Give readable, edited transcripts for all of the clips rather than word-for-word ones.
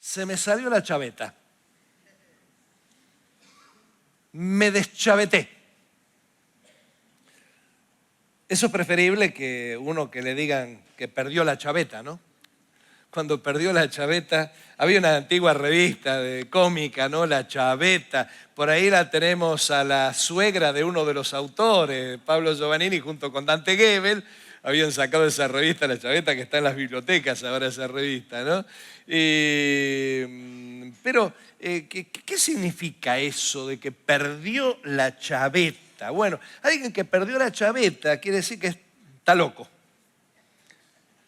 se me salió la chaveta. Me deschaveté. Eso es preferible que uno que le digan que perdió la chaveta, ¿no? Cuando perdió la chaveta, había una antigua revista de cómica, ¿no? La Chaveta. Por ahí la tenemos a la suegra de uno de los autores, Pablo Giovannini, junto con Dante Gebel. Habían sacado esa revista, La Chaveta, que está en las bibliotecas ahora esa revista, ¿no? Pero, ¿qué significa eso de que perdió la chaveta? Bueno, alguien que perdió la chaveta quiere decir que está loco.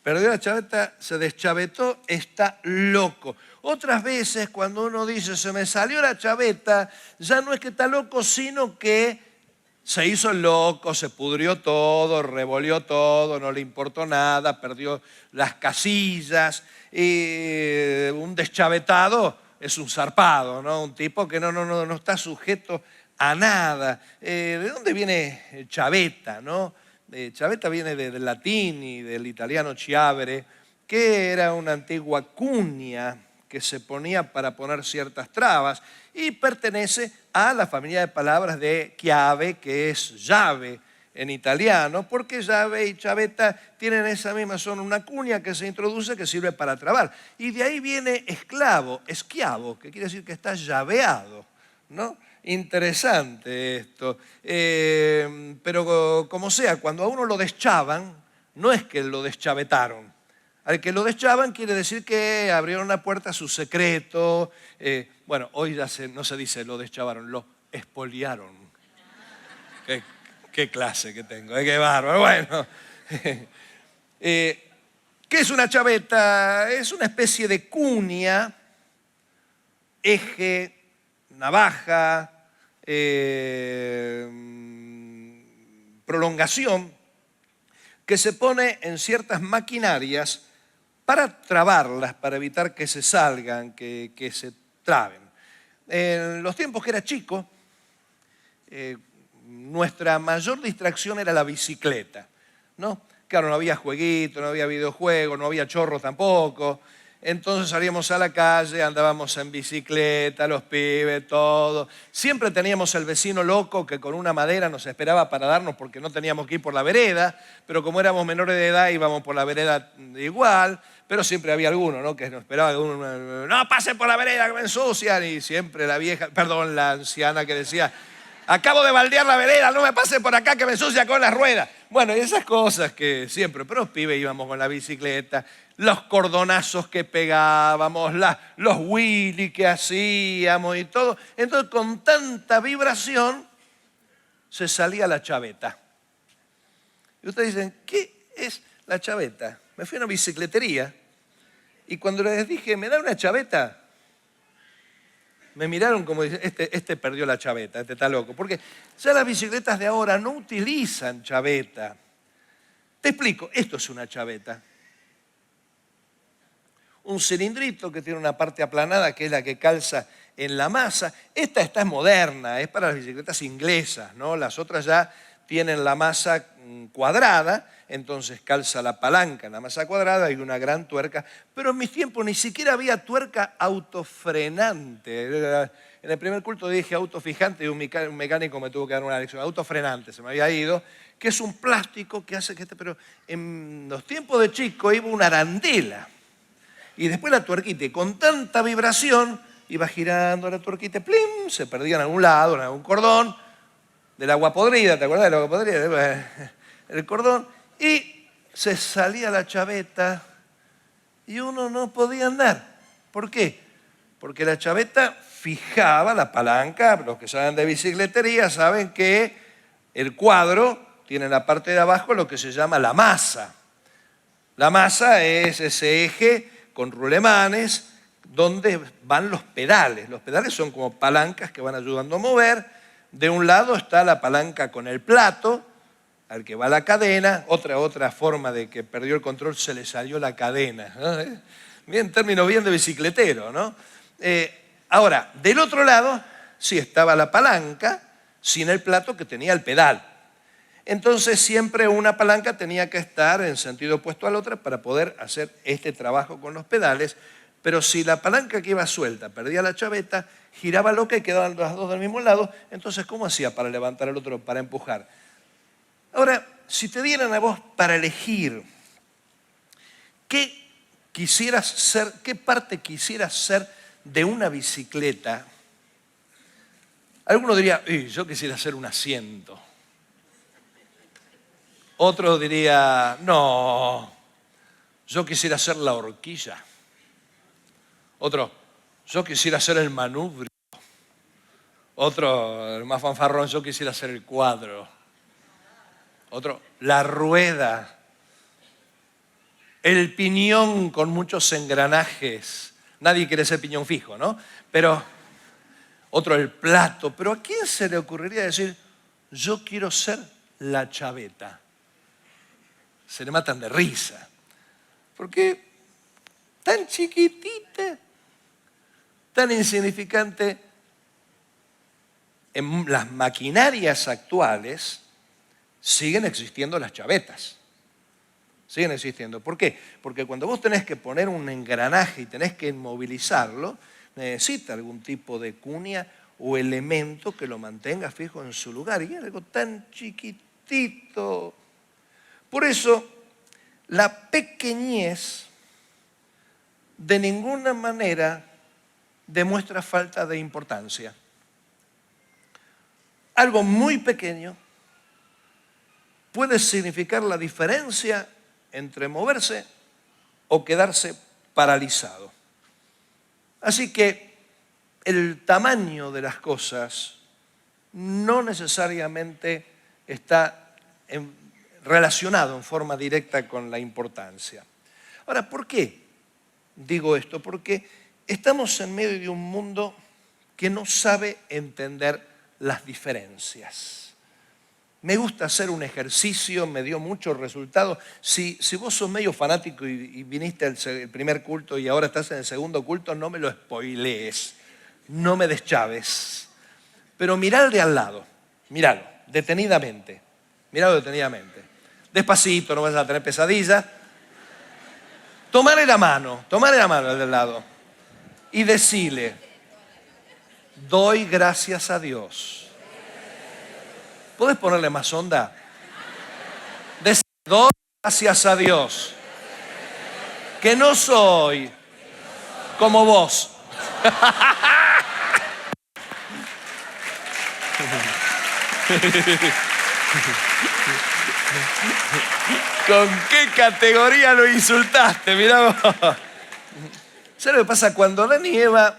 Perdió la chaveta, se deschavetó, está loco. Otras veces cuando uno dice se me salió la chaveta, ya no es que está loco, sino que se hizo el loco, se pudrió todo, revolvió todo, no le importó nada, perdió las casillas. Y un deschavetado es un zarpado, ¿no? Un tipo que no está sujeto a nada. ¿De dónde viene chaveta, no? Chaveta viene del latín y del italiano chiavere, que era una antigua cuña que se ponía para poner ciertas trabas y pertenece a la familia de palabras de chiave, que es llave en italiano, porque llave y chaveta tienen esa misma, son una cuña que se introduce que sirve para trabar. Y de ahí viene esclavo, eschiavo, que quiere decir que está llaveado, ¿no? Interesante esto, pero como sea, cuando a uno lo deschavan, no es que lo deschavetaron. Al que lo deschavan quiere decir que abrieron una puerta a su secreto. Bueno, hoy ya no se dice lo deschavaron, lo expoliaron. Qué clase que tengo, qué bárbaro. Bueno, ¿qué es una chaveta? Es una especie de cuña, eje, navaja, prolongación, que se pone en ciertas maquinarias para trabarlas, para evitar que se salgan, que se traben. En los tiempos que era chico, nuestra mayor distracción era la bicicleta, ¿no? Claro, no había jueguito, no había videojuego, no había chorro tampoco. Entonces salíamos a la calle, andábamos en bicicleta, los pibes, todo. Siempre teníamos el vecino loco que con una madera nos esperaba para darnos porque no teníamos que ir por la vereda, pero como éramos menores de edad íbamos por la vereda igual, pero siempre había alguno, ¿no? Que nos esperaba, no pasen por la vereda que me ensucian, y siempre la anciana que decía, acabo de baldear la vereda, no me pasen por acá que me ensucia con las ruedas. Bueno, y esas cosas que siempre, pero los pibes íbamos con la bicicleta, los cordonazos que pegábamos, los wheelies que hacíamos y todo. Entonces, con tanta vibración, se salía la chaveta. Y ustedes dicen, ¿qué es la chaveta? Me fui a una bicicletería y cuando les dije, ¿me da una chaveta? Me miraron como dicen, este perdió la chaveta, este está loco. Porque ya las bicicletas de ahora no utilizan chaveta. Te explico, esto es una chaveta. Un cilindrito que tiene una parte aplanada, que es la que calza en la masa. Esta es moderna, es para las bicicletas inglesas, ¿no? Las otras ya tienen la masa cuadrada, entonces calza la palanca en la masa cuadrada y una gran tuerca. Pero en mis tiempos ni siquiera había tuerca autofrenante. En el primer culto dije autofijante y un mecánico me tuvo que dar una lección. Autofrenante, se me había ido, que es un plástico que hace que... Pero en los tiempos de chico iba una arandela. Y después la tuerquita, y con tanta vibración, iba girando la tuerquita, ¡plim! Se perdía en algún lado, en algún cordón, del agua podrida, ¿te acuerdas del agua podrida? El cordón, y se salía la chaveta, y uno no podía andar. ¿Por qué? Porque la chaveta fijaba la palanca. Los que saben de bicicletería saben que el cuadro tiene en la parte de abajo lo que se llama la masa. La masa es ese eje con rulemanes donde van los pedales. Los pedales son como palancas que van ayudando a mover. De un lado está la palanca con el plato, al que va la cadena. Otra forma de que perdió el control, se le salió la cadena, ¿no? Bien, término bien de bicicletero, ¿no? Ahora, del otro lado, sí estaba la palanca, sin el plato que tenía el pedal. Entonces siempre una palanca tenía que estar en sentido opuesto a la otra para poder hacer este trabajo con los pedales. Pero si la palanca que iba suelta perdía la chaveta, giraba loca y quedaban las dos del mismo lado, entonces ¿cómo hacía para levantar al otro, para empujar? Ahora, si te dieran a vos para elegir qué quisieras ser, qué parte quisieras ser de una bicicleta, alguno diría, yo quisiera ser un asiento. Otro diría, no, yo quisiera ser la horquilla. Otro, yo quisiera ser el manubrio. Otro, el más fanfarrón, yo quisiera ser el cuadro. Otro, la rueda. El piñón con muchos engranajes. Nadie quiere ser piñón fijo, ¿no? Pero otro, el plato. Pero ¿a quién se le ocurriría decir, yo quiero ser la chaveta? Se le matan de risa. Porque tan chiquitita, tan insignificante, en las maquinarias actuales siguen existiendo las chavetas. Siguen existiendo. ¿Por qué? Porque cuando vos tenés que poner un engranaje y tenés que inmovilizarlo, necesita algún tipo de cuña o elemento que lo mantenga fijo en su lugar. Y es algo tan chiquitito. Por eso, la pequeñez de ninguna manera demuestra falta de importancia. Algo muy pequeño puede significar la diferencia entre moverse o quedarse paralizado. Así que el tamaño de las cosas no necesariamente está relacionado en forma directa con la importancia. Ahora, ¿por qué digo esto? Porque estamos en medio de un mundo que no sabe entender las diferencias. Me gusta hacer un ejercicio, me dio muchos resultados. Si vos sos medio fanático y viniste el primer culto y ahora estás en el segundo culto, no me lo spoilees, no me deschaves. Pero mirá de al lado, míralo, detenidamente, míralo detenidamente. Despacito, no vas a tener pesadillas. Tomale la mano al del lado y decile, doy gracias a Dios. ¿Podés ponerle más onda? Decir, doy gracias a Dios que no soy como vos. ¿Con qué categoría lo insultaste? Mirá vos. ¿Sabes lo que pasa? Cuando Adán y Eva...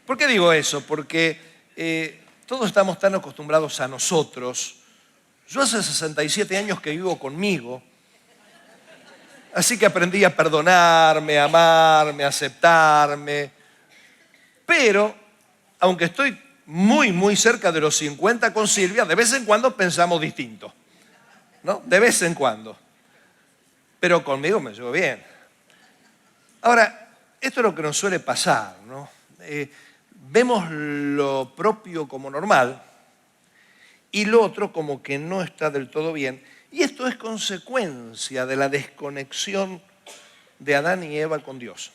¿Por qué digo eso? Porque todos estamos tan acostumbrados a nosotros. Yo hace 67 años que vivo conmigo, así que aprendí a perdonarme, a amarme, a aceptarme. Pero, aunque estoy muy, muy cerca de los 50 con Silvia, de vez en cuando pensamos distinto, ¿no? De vez en cuando. Pero conmigo me llevo bien. Ahora, esto es lo que nos suele pasar, ¿no? Vemos lo propio como normal y lo otro como que no está del todo bien. Y esto es consecuencia de la desconexión de Adán y Eva con Dios.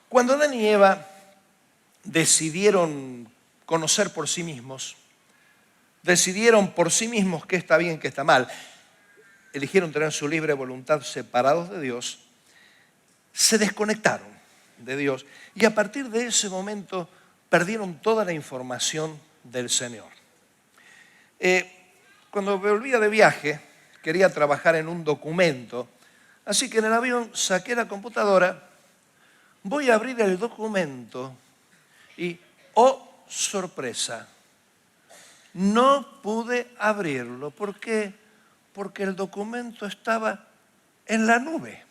Cuando Adán y Eva decidieron conocer por sí mismos, decidieron por sí mismos qué está bien, qué está mal, eligieron tener su libre voluntad separados de Dios, se desconectaron de Dios y a partir de ese momento perdieron toda la información del Señor. Cuando me volvía de viaje quería trabajar en un documento, así que en el avión saqué la computadora, voy a abrir el documento y, oh sorpresa, no pude abrirlo. ¿Por qué? Porque el documento estaba en la nube.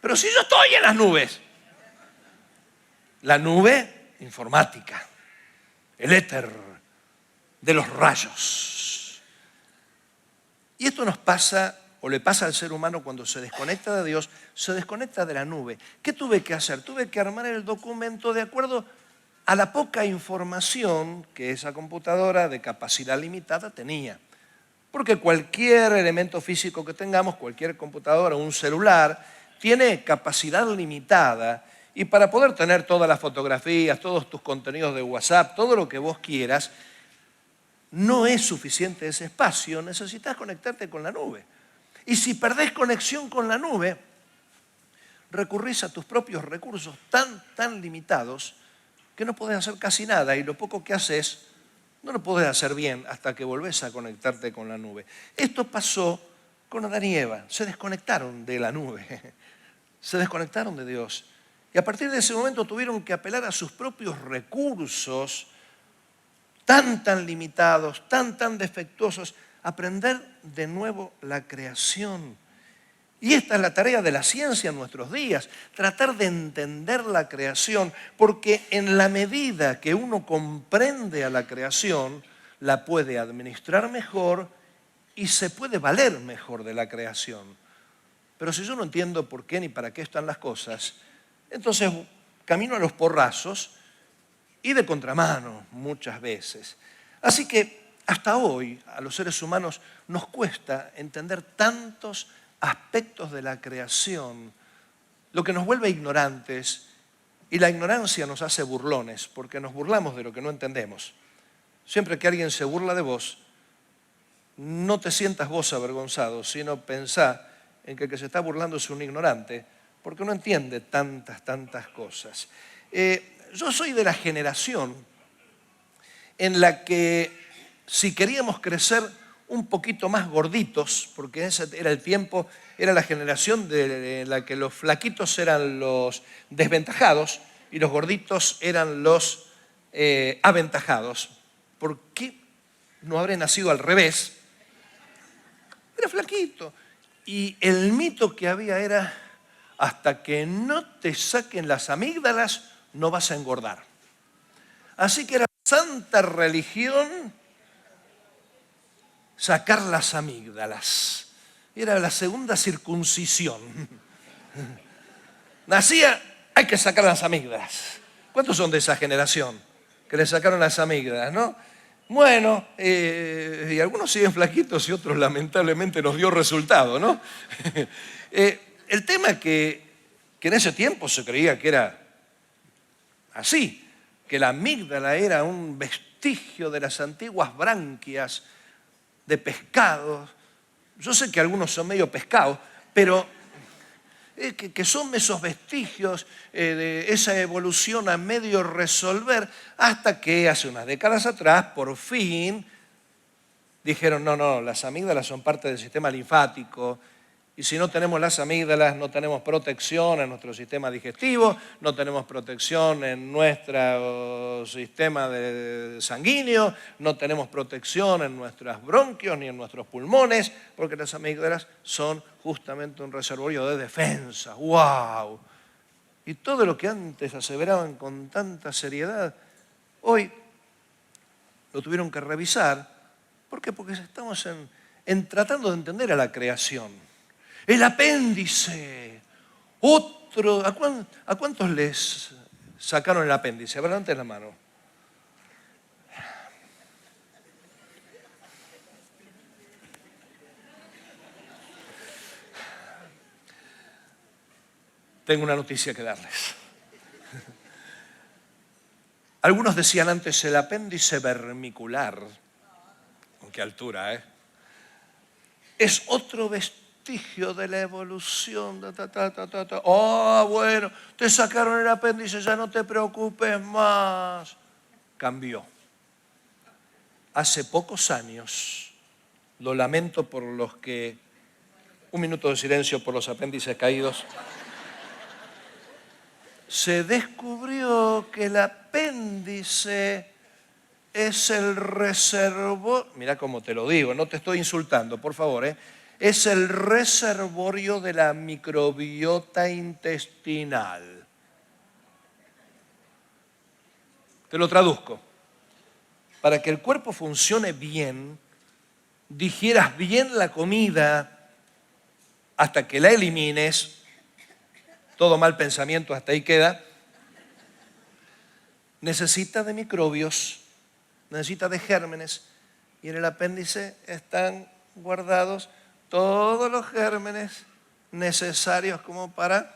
Pero si yo estoy en las nubes. La nube informática, el éter de los rayos. Y esto nos pasa, o le pasa al ser humano cuando se desconecta de Dios, se desconecta de la nube. ¿Qué tuve que hacer? Tuve que armar el documento de acuerdo a la poca información que esa computadora de capacidad limitada tenía. Porque cualquier elemento físico que tengamos, cualquier computadora, un celular, tiene capacidad limitada y para poder tener todas las fotografías, todos tus contenidos de WhatsApp, todo lo que vos quieras, no es suficiente ese espacio, necesitas conectarte con la nube. Y si perdés conexión con la nube, recurrís a tus propios recursos tan limitados que no podés hacer casi nada y lo poco que haces no lo podés hacer bien hasta que volvés a conectarte con la nube. Esto pasó con Adán y Eva, se desconectaron de la nube, se desconectaron de Dios. Y a partir de ese momento tuvieron que apelar a sus propios recursos tan limitados, tan defectuosos, aprender de nuevo la creación. Y esta es la tarea de la ciencia en nuestros días, tratar de entender la creación, porque en la medida que uno comprende a la creación, la puede administrar mejor y se puede valer mejor de la creación. Pero si yo no entiendo por qué ni para qué están las cosas, entonces camino a los porrazos y de contramano muchas veces. Así que hasta hoy a los seres humanos nos cuesta entender tantos aspectos de la creación, lo que nos vuelve ignorantes, y la ignorancia nos hace burlones, porque nos burlamos de lo que no entendemos. Siempre que alguien se burla de vos, no te sientas vos avergonzado, sino pensá en que el que se está burlando es un ignorante, porque no entiende tantas cosas. Yo soy de la generación en la que si queríamos crecer un poquito más gorditos, porque ese era el tiempo, era la generación de la que los flaquitos eran los desventajados y los gorditos eran los aventajados. ¿Por qué no habré nacido al revés? Era flaquito. Y el mito que había era, hasta que no te saquen las amígdalas, no vas a engordar. Así que era santa religión sacar las amígdalas. Era la segunda circuncisión. Nacía, hay que sacar las amígdalas. ¿Cuántos son de esa generación que le sacaron las amígdalas, no? Bueno, y algunos siguen flaquitos y otros lamentablemente nos dio resultado, ¿no? El tema es que en ese tiempo se creía que era así, que la amígdala era un vestigio de las antiguas branquias de pescados. Yo sé que algunos son medio pescados, pero que son esos vestigios de esa evolución a medio resolver, hasta que hace unas décadas atrás, por fin, dijeron, no, las amígdalas son parte del sistema linfático, y si no tenemos las amígdalas, no tenemos protección en nuestro sistema digestivo, no tenemos protección en nuestro sistema sanguíneo, no tenemos protección en nuestros bronquios ni en nuestros pulmones, porque las amígdalas son justamente un reservorio de defensa. ¡Wow! Y todo lo que antes aseveraban con tanta seriedad, hoy lo tuvieron que revisar. ¿Por qué? Porque estamos tratando de entender a la creación. El apéndice. Otro. ¿A cuántos les sacaron el apéndice? A ver, levanten la mano. Tengo una noticia que darles. Algunos decían antes el apéndice vermicular. ¿Con qué altura, Es otro vestigio de la evolución. Bueno, te sacaron el apéndice, ya no te preocupes más. Cambió. Hace pocos años, lo lamento por los que, un minuto de silencio por los apéndices caídos, se descubrió que el apéndice es el reservorio, mira cómo te lo digo, no te estoy insultando, por favor, es el reservorio de la microbiota intestinal. Te lo traduzco. Para que el cuerpo funcione bien, digieras bien la comida hasta que la elimines, todo mal pensamiento hasta ahí queda, necesita de microbios, necesita de gérmenes, y en el apéndice están guardados todos los gérmenes necesarios como para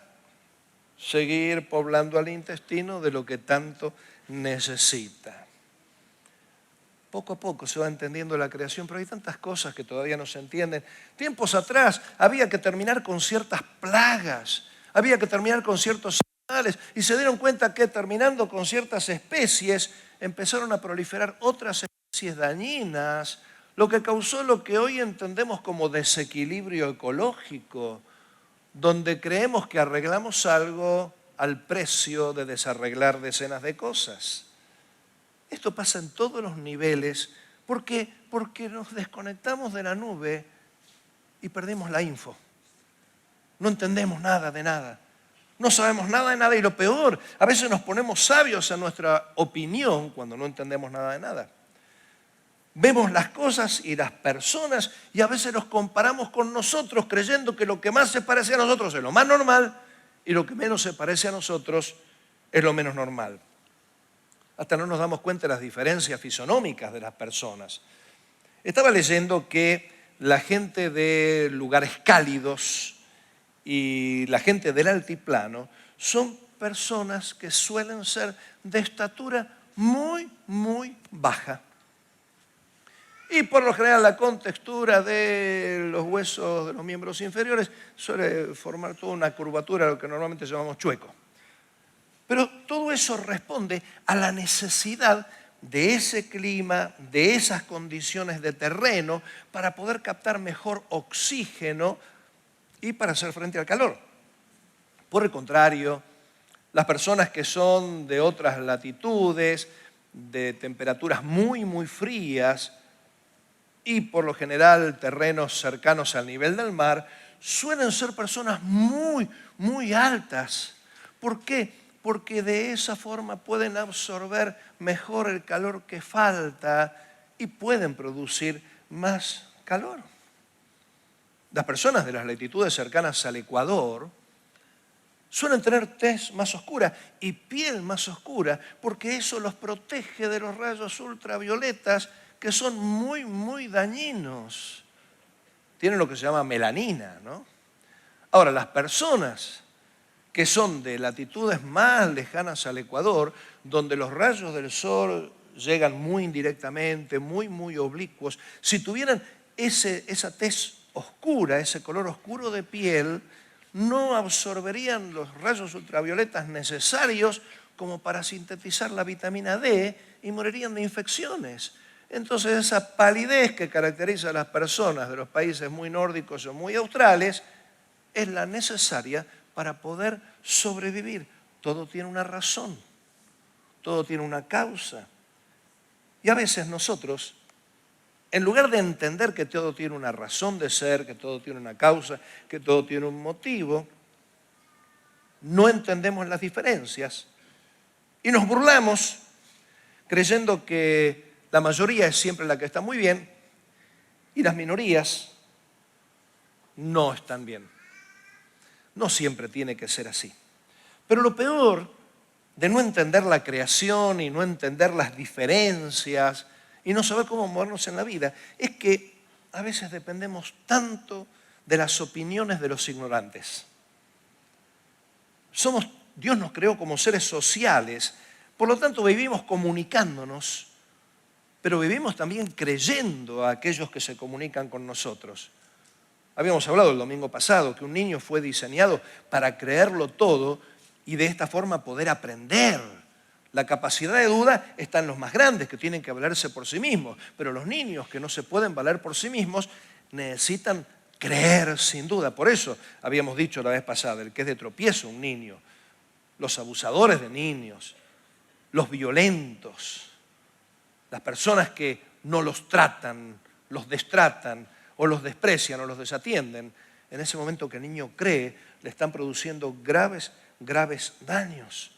seguir poblando al intestino de lo que tanto necesita. Poco a poco se va entendiendo la creación, pero hay tantas cosas que todavía no se entienden. Tiempos atrás había que terminar con ciertas plagas, había que terminar con ciertos animales, y se dieron cuenta que terminando con ciertas especies empezaron a proliferar otras especies dañinas, lo que causó lo que hoy entendemos como desequilibrio ecológico, donde creemos que arreglamos algo al precio de desarreglar decenas de cosas. Esto pasa en todos los niveles porque nos desconectamos de la nube y perdimos la info. No entendemos nada de nada. No sabemos nada de nada y lo peor, a veces nos ponemos sabios en nuestra opinión cuando no entendemos nada de nada. Vemos las cosas y las personas y a veces nos comparamos con nosotros creyendo que lo que más se parece a nosotros es lo más normal y lo que menos se parece a nosotros es lo menos normal. Hasta no nos damos cuenta de las diferencias fisonómicas de las personas. Estaba leyendo que la gente de lugares cálidos y la gente del altiplano son personas que suelen ser de estatura muy, muy baja. Y por lo general la contextura de los huesos de los miembros inferiores suele formar toda una curvatura, lo que normalmente llamamos chueco. Pero todo eso responde a la necesidad de ese clima, de esas condiciones de terreno, para poder captar mejor oxígeno y para hacer frente al calor. Por el contrario, las personas que son de otras latitudes, de temperaturas muy, muy frías y por lo general terrenos cercanos al nivel del mar, suelen ser personas muy, muy altas. ¿Por qué? Porque de esa forma pueden absorber mejor el calor que falta y pueden producir más calor. Las personas de las latitudes cercanas al Ecuador suelen tener tez más oscura y piel más oscura porque eso los protege de los rayos ultravioletas que son muy, muy dañinos. Tienen lo que se llama melanina, ¿no? Ahora, las personas que son de latitudes más lejanas al Ecuador, donde los rayos del sol llegan muy indirectamente, muy, muy oblicuos, si tuvieran esa tez oscura, ese color oscuro de piel, no absorberían los rayos ultravioletas necesarios como para sintetizar la vitamina D y morirían de infecciones. Entonces esa palidez que caracteriza a las personas de los países muy nórdicos o muy australes es la necesaria para poder sobrevivir. Todo tiene una razón, todo tiene una causa. Y a veces nosotros, en lugar de entender que todo tiene una razón de ser, que todo tiene una causa, que todo tiene un motivo, no entendemos las diferencias y nos burlamos creyendo que la mayoría es siempre la que está muy bien y las minorías no están bien. No siempre tiene que ser así. Pero lo peor de no entender la creación y no entender las diferencias y no saber cómo movernos en la vida es que a veces dependemos tanto de las opiniones de los ignorantes. Dios nos creó como seres sociales, por lo tanto vivimos comunicándonos, pero vivimos también creyendo a aquellos que se comunican con nosotros. Habíamos hablado el domingo pasado que un niño fue diseñado para creerlo todo y de esta forma poder aprender. La capacidad de duda está en los más grandes, que tienen que valerse por sí mismos, pero los niños que no se pueden valer por sí mismos necesitan creer sin duda. Por eso habíamos dicho la vez pasada, el que es de tropiezo un niño, los abusadores de niños, los violentos, las personas que no los tratan, los destratan o los desprecian o los desatienden, en ese momento que el niño cree, le están produciendo graves, graves daños.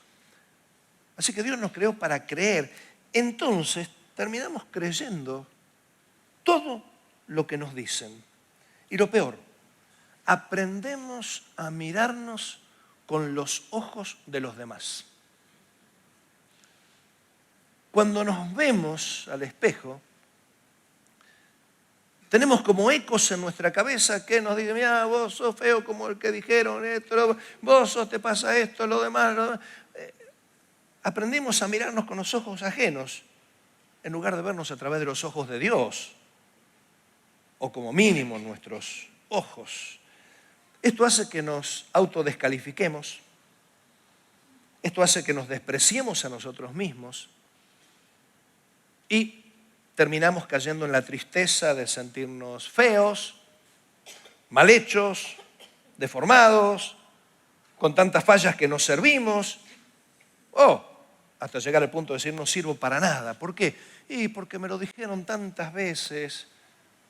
Así que Dios nos creó para creer. Entonces terminamos creyendo todo lo que nos dicen. Y lo peor, aprendemos a mirarnos con los ojos de los demás. Cuando nos vemos al espejo, Tenemos como ecos en nuestra cabeza que nos dicen, mira, vos sos feo como el que dijeron esto, te pasa esto, lo demás. Aprendimos a mirarnos con los ojos ajenos en lugar de vernos a través de los ojos de Dios, o como mínimo nuestros ojos. Esto hace que nos autodescalifiquemos, esto hace que nos despreciemos a nosotros mismos y terminamos cayendo en la tristeza de sentirnos feos, mal hechos, deformados, con tantas fallas que nos servimos, o hasta llegar al punto de decir no sirvo para nada. ¿Por qué? Y porque me lo dijeron tantas veces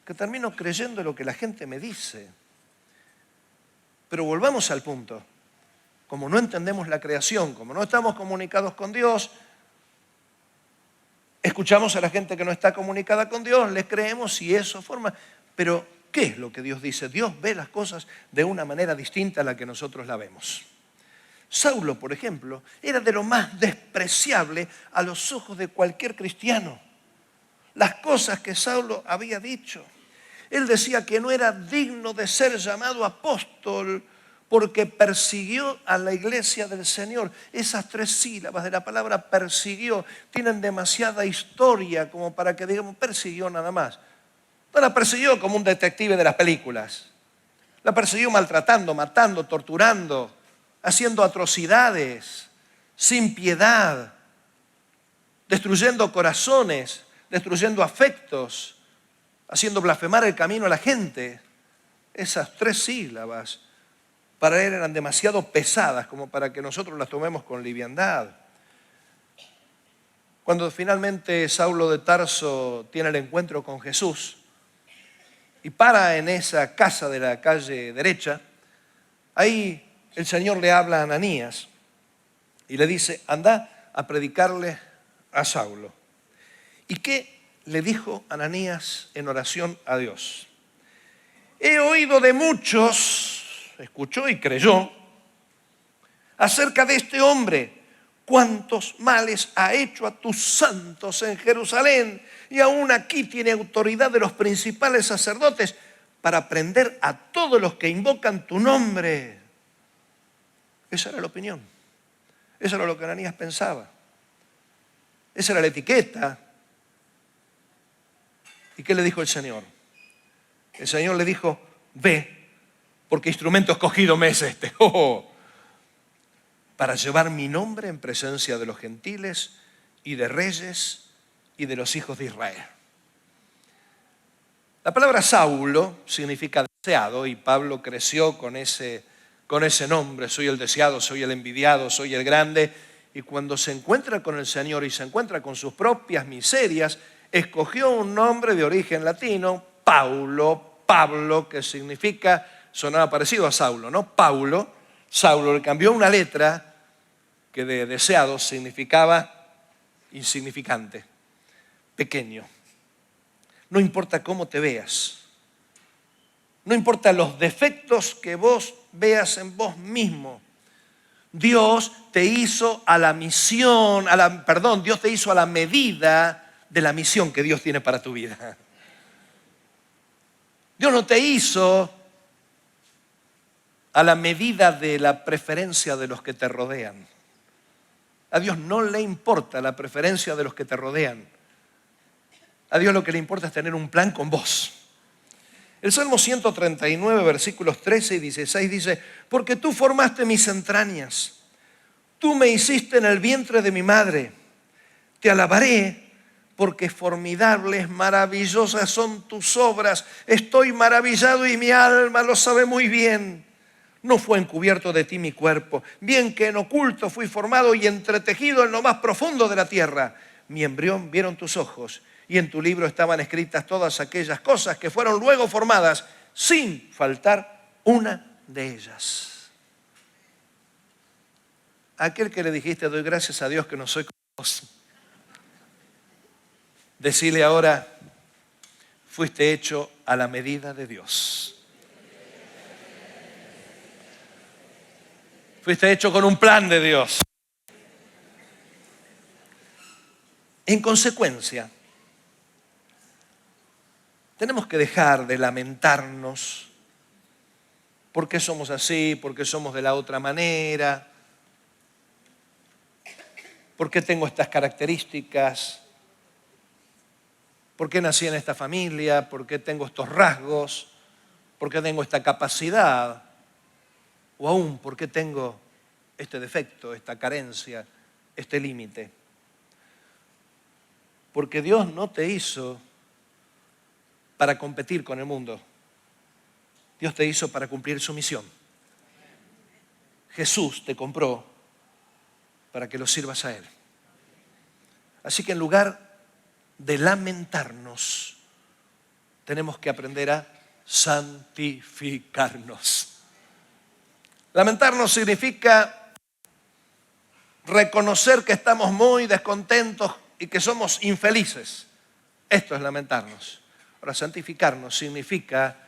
que termino creyendo lo que la gente me dice. Pero volvamos al punto. Como no entendemos la creación, como no estamos comunicados con Dios, escuchamos a la gente que no está comunicada con Dios, les creemos y eso forma. Pero, ¿qué es lo que Dios dice? Dios ve las cosas de una manera distinta a la que nosotros la vemos. Saulo, por ejemplo, era de lo más despreciable a los ojos de cualquier cristiano. Las cosas que Saulo había dicho. Él decía que no era digno de ser llamado apóstol porque persiguió a la iglesia del Señor. Esas 3 sílabas de la palabra persiguió tienen demasiada historia como para que digamos persiguió nada más. No la persiguió como un detective de las películas. La persiguió maltratando, matando, torturando, haciendo atrocidades, sin piedad, destruyendo corazones, destruyendo afectos, haciendo blasfemar el camino a la gente. Esas 3 sílabas para él eran demasiado pesadas como para que nosotros las tomemos con liviandad. Cuando finalmente Saulo de Tarso tiene el encuentro con Jesús y para en esa casa de la calle derecha, ahí el Señor le habla a Ananías y le dice, anda a predicarle a Saulo. ¿Y qué le dijo Ananías en oración a Dios? He oído de muchos, escuchó y creyó, acerca de este hombre, cuántos males ha hecho a tus santos en Jerusalén, y aún aquí tiene autoridad de los principales sacerdotes para prender a todos los que invocan tu nombre. Esa era la opinión, eso era lo que Ananías pensaba, esa era la etiqueta. ¿Y qué le dijo el Señor? El Señor le dijo, ve, porque instrumento escogido me es este, para llevar mi nombre en presencia de los gentiles y de reyes y de los hijos de Israel. La palabra Saulo significa deseado y Pablo creció con ese nombre. Soy el deseado, soy el envidiado, soy el grande. Y cuando se encuentra con el Señor y se encuentra con sus propias miserias, escogió un nombre de origen latino, Pablo, que significa, sonaba parecido a Saulo, ¿no? Saulo le cambió una letra que de deseado significaba insignificante, pequeño. No importa cómo te veas, no importa los defectos que vos veas en vos mismo, Dios te hizo a la misión, Dios te hizo a la medida de la misión que Dios tiene para tu vida. Dios no te hizo a la medida de la preferencia de los que te rodean. A Dios no le importa la preferencia de los que te rodean. A Dios lo que le importa es tener un plan con vos. El Salmo 139, versículos 13 y 16 dice, porque tú formaste mis entrañas, tú me hiciste en el vientre de mi madre, te alabaré porque formidables, maravillosas son tus obras. Estoy maravillado y mi alma lo sabe muy bien. No fue encubierto de ti mi cuerpo, bien que en oculto fui formado y entretejido en lo más profundo de la tierra. Mi embrión vieron tus ojos y en tu libro estaban escritas todas aquellas cosas que fueron luego formadas sin faltar una de ellas. Aquel que le dijiste, doy gracias a Dios que no soy como vos. Decile ahora, fuiste hecho a la medida de Dios. Fuiste hecho con un plan de Dios. En consecuencia, Tenemos que dejar de lamentarnos. ¿Por qué somos así? ¿Por qué somos de la otra manera? ¿Por qué tengo estas características? ¿Por qué nací en esta familia? ¿Por qué tengo estos rasgos? ¿Por qué tengo esta capacidad? O aún, ¿por qué tengo este defecto, esta carencia, este límite? Porque Dios no te hizo para competir con el mundo. Dios te hizo para cumplir su misión. Jesús te compró para que lo sirvas a Él. Así que en lugar de lamentarnos, tenemos que aprender a santificarnos. Lamentarnos significa reconocer que estamos muy descontentos y que somos infelices. Esto es lamentarnos. Ahora, santificarnos significa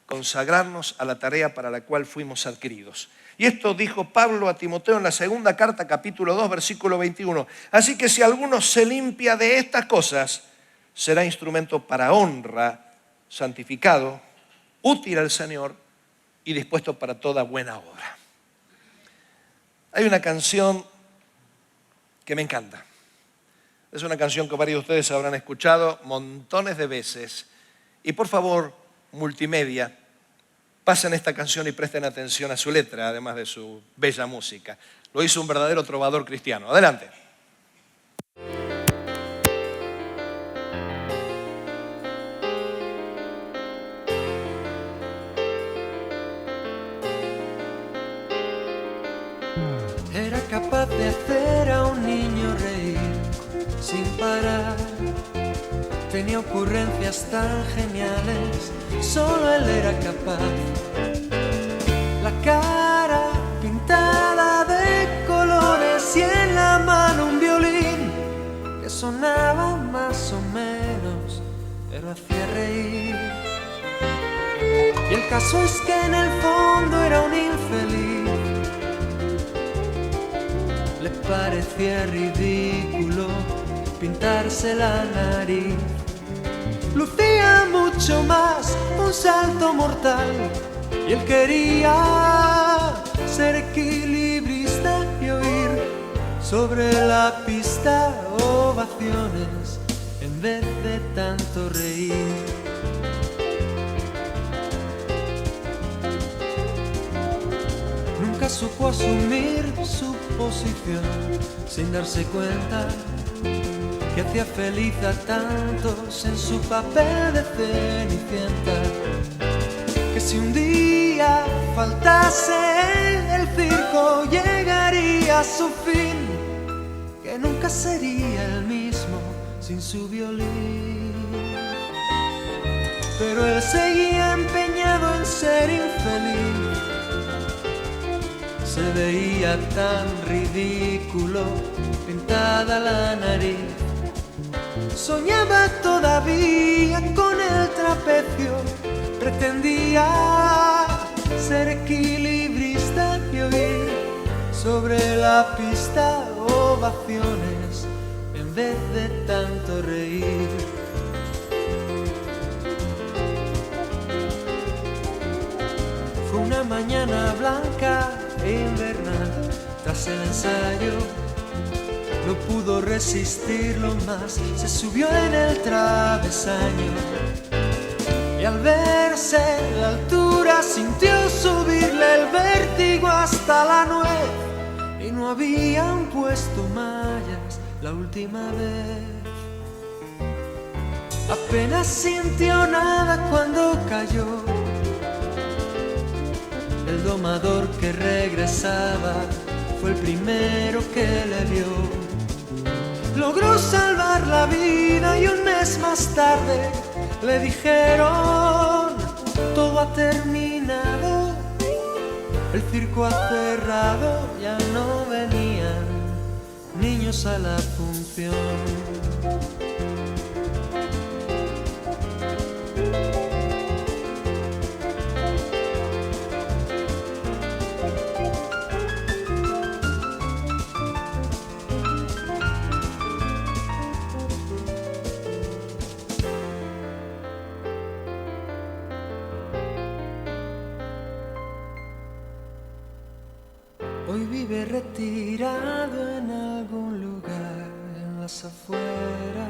consagrarnos a la tarea para la cual fuimos adquiridos. Y esto dijo Pablo a Timoteo en la segunda carta, capítulo 2, versículo 21. Así que si alguno se limpia de estas cosas, será instrumento para honra, santificado, útil al Señor y dispuesto para toda buena obra. Hay una canción que me encanta. Es una canción que varios de ustedes habrán escuchado montones de veces. Y por favor, multimedia, pasen esta canción y presten atención a su letra, además de su bella música. Lo hizo un verdadero trovador cristiano. Adelante. Era capaz de hacer a un niño reír sin parar. Tenía ocurrencias tan geniales, solo él era capaz. La cara pintada de colores y en la mano un violín que sonaba más o menos, pero hacía reír. Y el caso es que en el fondo era un infeliz. Le parecía ridículo pintarse la nariz. Lucía mucho más un salto mortal y él quería ser equilibrista y oír sobre la pista ovaciones en vez de tanto reír. Nunca supo asumir su posición sin darse cuenta que hacía feliz a tantos en su papel de Cenicienta. Que si un día faltase él, el circo llegaría a su fin, que nunca sería el mismo sin su violín. Pero él seguía empeñado en ser infeliz. Se veía tan ridículo pintada la nariz. Soñaba todavía con el trapecio, pretendía ser equilibrista y oír sobre la pista ovaciones en vez de tanto reír. Fue una mañana blanca e invernal, tras el ensayo no pudo resistirlo más, se subió en el travesaño y al verse en la altura sintió subirle el vértigo hasta la nuez y no habían puesto mallas la última vez. Apenas sintió nada cuando cayó. El domador que regresaba fue el primero que le vio. Logró salvar la vida y un mes más tarde le dijeron: todo ha terminado, el circo ha cerrado, ya no venían niños a la función. retirado en algún lugar en las afueras,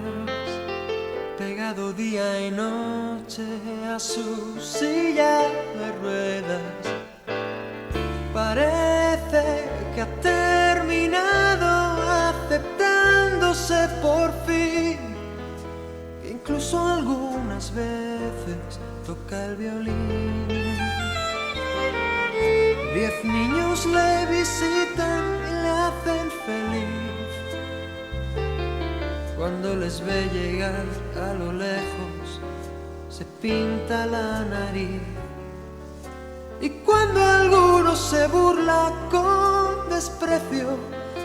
pegado día y noche a su silla de ruedas. Parece que ha terminado aceptándose por fin, que incluso algunas veces toca el violín. 10 niños le visitan y le hacen feliz. Cuando les ve llegar a lo lejos, se pinta la nariz. Y cuando alguno se burla con desprecio,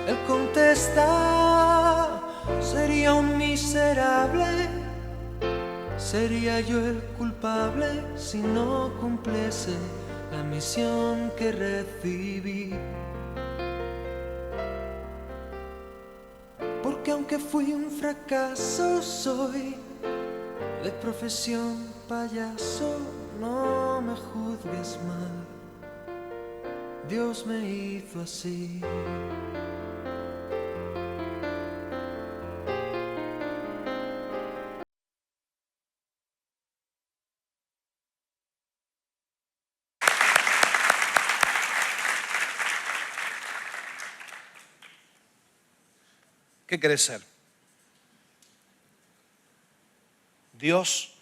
él contesta: sería un miserable, sería yo el culpable si no cumpliese la misión que recibí. Porque aunque fui un fracaso, soy de profesión payaso. No me juzgues mal, Dios me hizo así. ¿Qué querés ser? Dios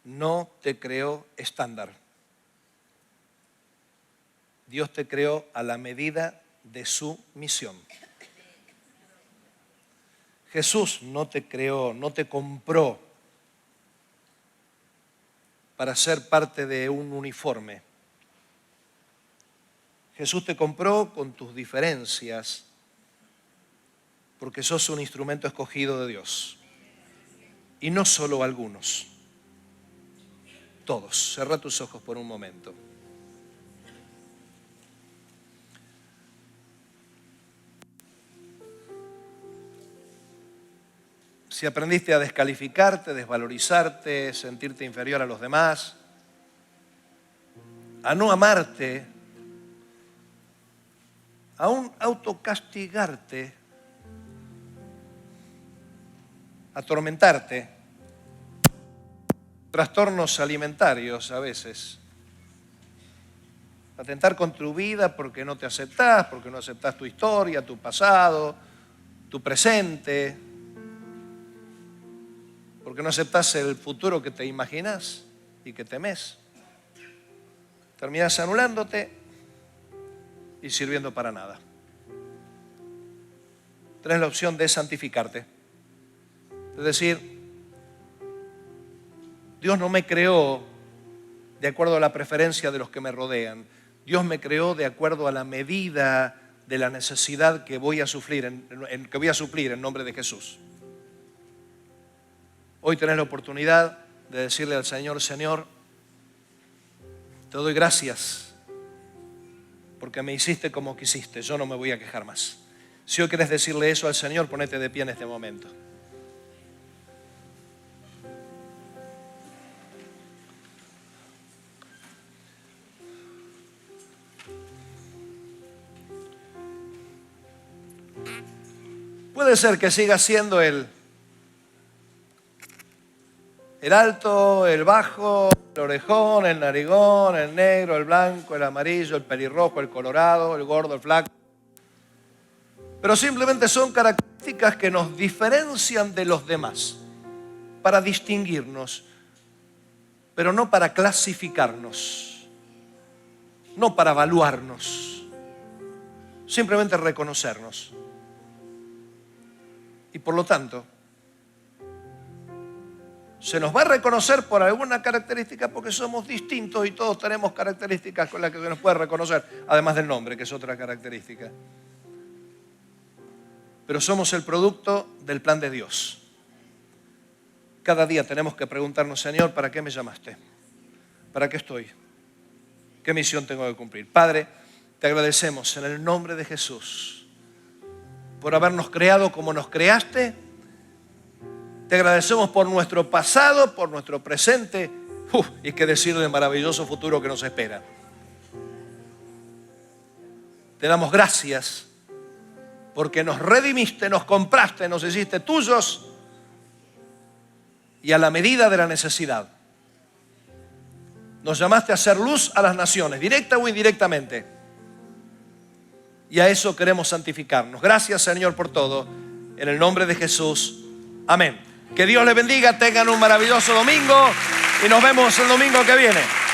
no te creó estándar. Dios te creó a la medida de su misión. Jesús no te creó, no te compró para ser parte de un uniforme. Jesús te compró con tus diferencias, porque sos un instrumento escogido de Dios. Y no solo algunos, todos. Cerrá tus ojos por un momento. Si aprendiste a descalificarte, desvalorizarte, sentirte inferior a los demás, a no amarte, a un autocastigarte, atormentarte, trastornos alimentarios a veces, atentar con tu vida porque no te aceptás, porque no aceptás tu historia, tu pasado, tu presente, porque no aceptás el futuro que te imaginás y que temés. Terminás anulándote y sirviendo para nada. Tenés la opción de santificarte. Es decir, Dios no me creó de acuerdo a la preferencia de los que me rodean. Dios me creó de acuerdo a la medida de la necesidad que voy a suplir en nombre de Jesús. Hoy tenés la oportunidad de decirle al Señor: Señor, te doy gracias porque me hiciste como quisiste, yo no me voy a quejar más. Si hoy querés decirle eso al Señor, ponete de pie en este momento. Puede ser que siga siendo el alto, el bajo, el orejón, el narigón, el negro, el blanco, el amarillo, el pelirrojo, el colorado, el gordo, el flaco. Pero simplemente son características que nos diferencian de los demás, para distinguirnos, pero no para clasificarnos, no para evaluarnos, simplemente reconocernos. Y por lo tanto, se nos va a reconocer por alguna característica porque somos distintos y todos tenemos características con las que se nos puede reconocer, además del nombre, que es otra característica. Pero somos el producto del plan de Dios. Cada día tenemos que preguntarnos: Señor, ¿para qué me llamaste? ¿Para qué estoy? ¿Qué misión tengo que cumplir? Padre, te agradecemos en el nombre de Jesús por habernos creado como nos creaste. Te agradecemos por nuestro pasado, por nuestro presente, y qué decir del maravilloso futuro que nos espera. Te Te damos gracias porque nos redimiste, nos compraste, nos hiciste tuyos y a la medida de la necesidad. Nos llamaste a hacer luz a las naciones, directa o indirectamente. Y a eso queremos santificarnos. Gracias, Señor, por todo. En el nombre de Jesús. Amén. Que Dios les bendiga, tengan un maravilloso domingo y nos vemos el domingo que viene.